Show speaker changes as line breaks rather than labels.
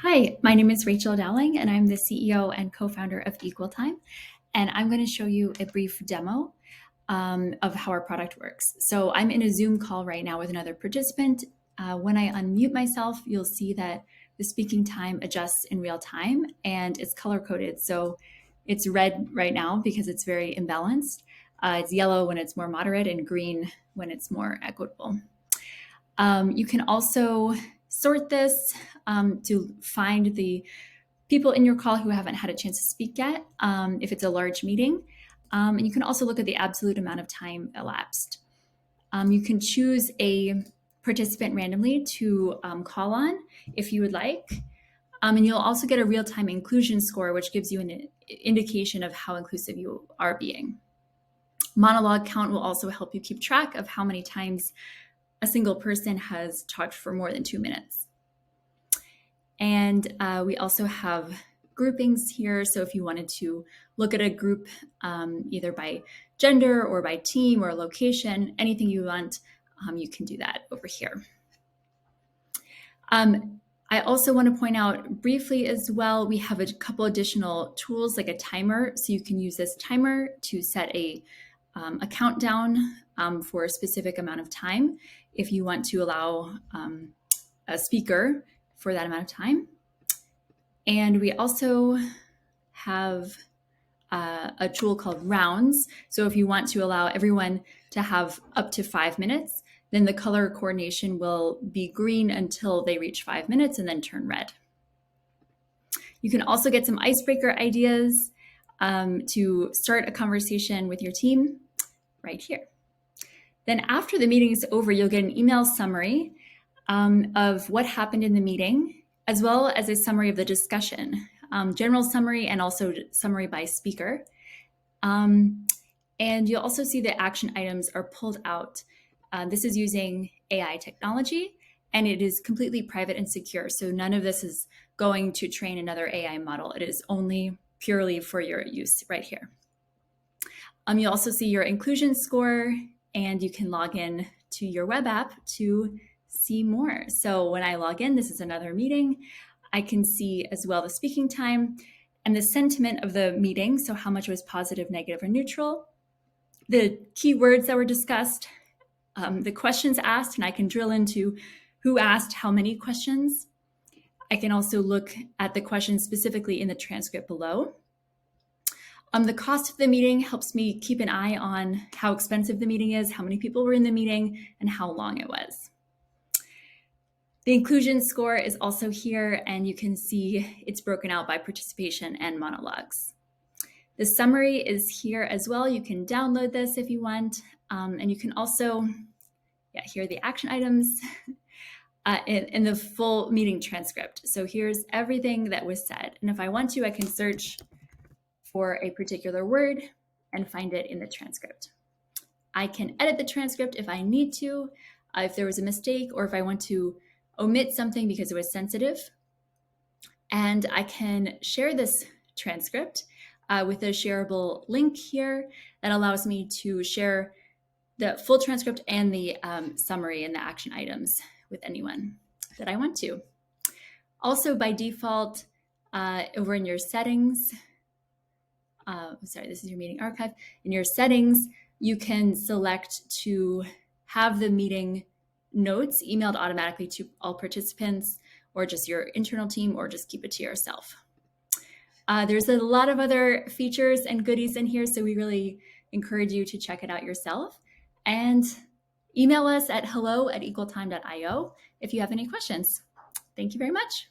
Hi, my name is Rachel Dowling, and I'm the CEO and co-founder of Equal Time. And I'm going to show you a brief demo of how our product works. So I'm in a Zoom call right now with another participant. When I unmute myself, you'll see that the speaking time adjusts in real time and it's color coded. So it's red right now because it's very imbalanced. It's yellow when it's more moderate and green when it's more equitable. You can also sort this to find the people in your call who haven't had a chance to speak yet, if it's a large meeting. And you can also look at the absolute amount of time elapsed. You can choose a participant randomly to call on if you would like. And you'll also get a real-time inclusion score, which gives you an indication of how inclusive you are being. Monologue count will also help you keep track of how many times a single person has talked for more than 2 minutes. And we also have groupings here. So if you wanted to look at a group either by gender or by team or location, anything you want, you can do that over here. I also want to point out briefly as well, we have a couple additional tools like a timer. So you can use this timer to set a countdown for a specific amount of time if you want to allow a speaker for that amount of time. And we also have a tool called rounds. So if you want to allow everyone to have up to 5 minutes, then the color coordination will be green until they reach 5 minutes and then turn red. You can also get some icebreaker ideas to start a conversation with your team right here. Then after the meeting is over, you'll get an email summary of what happened in the meeting, as well as a summary of the discussion, general summary and also summary by speaker. And you'll also see the action items are pulled out. This is using AI technology, and it is completely private and secure. So none of this is going to train another AI model. It is only purely for your use right here. You'll also see your inclusion score, and you can log in to your web app to see more. So when I log in, this is another meeting. I can see as well the speaking time and the sentiment of the meeting. So how much was positive, negative, or neutral, the keywords that were discussed, the questions asked, and I can drill into who asked how many questions. I can also look at the questions specifically in the transcript below. The cost of the meeting helps me keep an eye on how expensive the meeting is, how many people were in the meeting, and how long it was. The inclusion score is also here, and you can see it's broken out by participation and monologues. The summary is here as well. You can download this if you want, and you can also, here are the action items in the full meeting transcript. So here's everything that was said, and if I want to, I can search for a particular word and find it in the transcript. I can edit the transcript if I need to, if there was a mistake, or if I want to omit something because it was sensitive. And I can share this transcript with a shareable link here that allows me to share the full transcript and the summary and the action items with anyone that I want to. Also, by default, over in your settings, this is your meeting archive. In your settings, you can select to have the meeting notes emailed automatically to all participants, or just your internal team, or just keep it to yourself. There's a lot of other features and goodies in here, so we really encourage you to check it out yourself. And email us at hello@equaltime.io if you have any questions. Thank you very much.